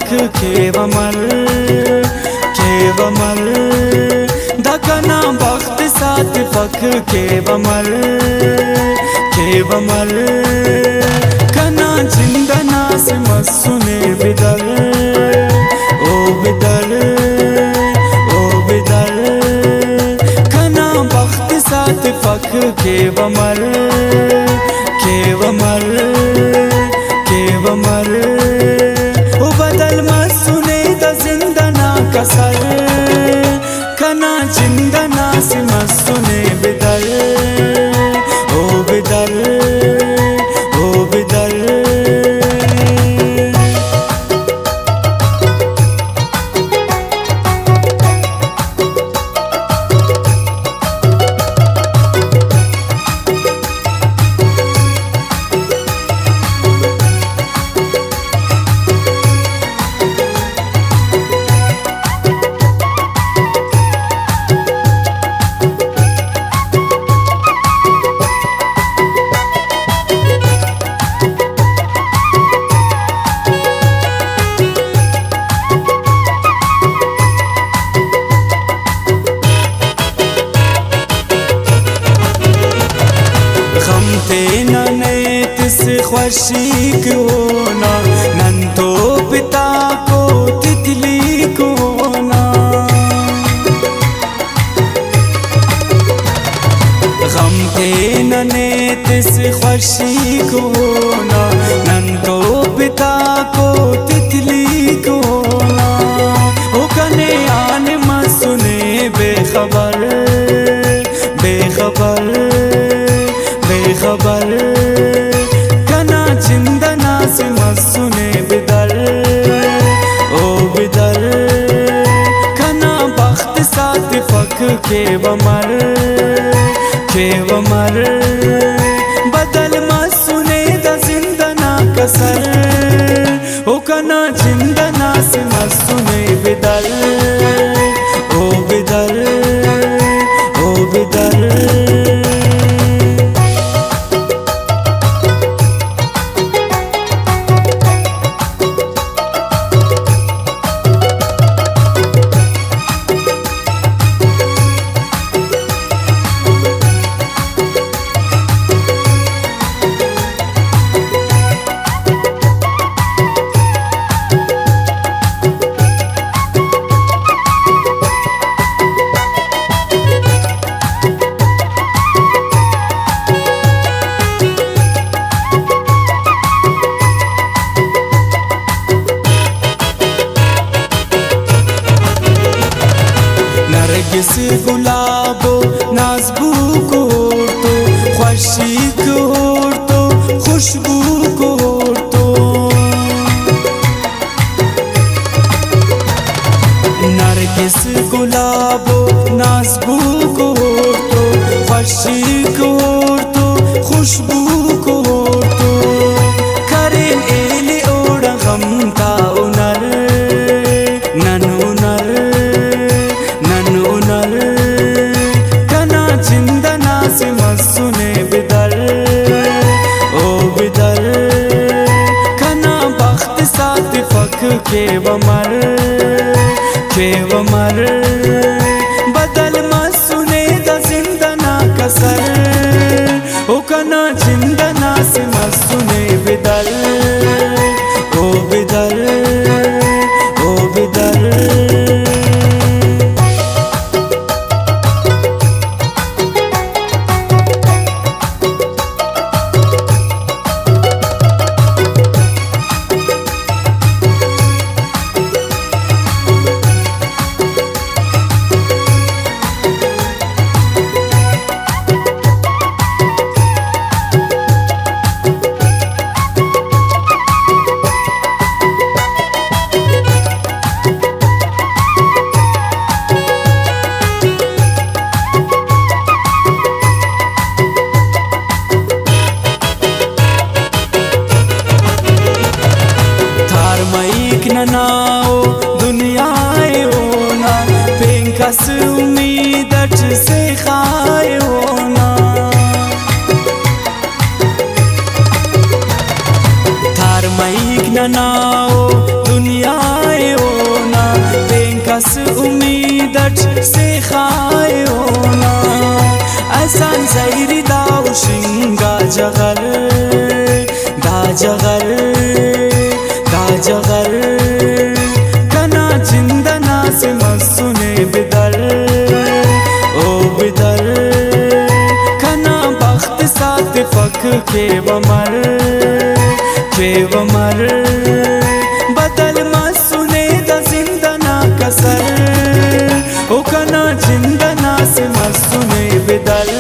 फक केवमल केवमल दकना बख्त साथ फक केवमल केवमल कना जिंदना से मस्सुने बिदल ओ बिदल ओ बिदल कना बख्त साथ फक केवमल केवमल केवमल ओ बदल मस्सुने द जिंदना कसर कना जिंदना से मस्सुने बिदल ओ बिदल ओ बिदल खुशी क्यों ना नंदो पिता को तितली को ना गम थे नने तिस खुशी को ना नंदो पिता को तितली को ना ओ कने आन मसुने बेखबर बेखबर बेखबर जिंदना से मस्सुने बिदल ओ बिदल कना बख्त साथ फक केवमल केवमल बदल मस्सुने द जिंदना कसर ओ कना जिंदना से मस्सुने बिदल ओ बिदल ओ बिदल पख खेवमर खेवमर बदल मा सुने द जिंदना कसर ओ कना जिंदना से मसुने बिदल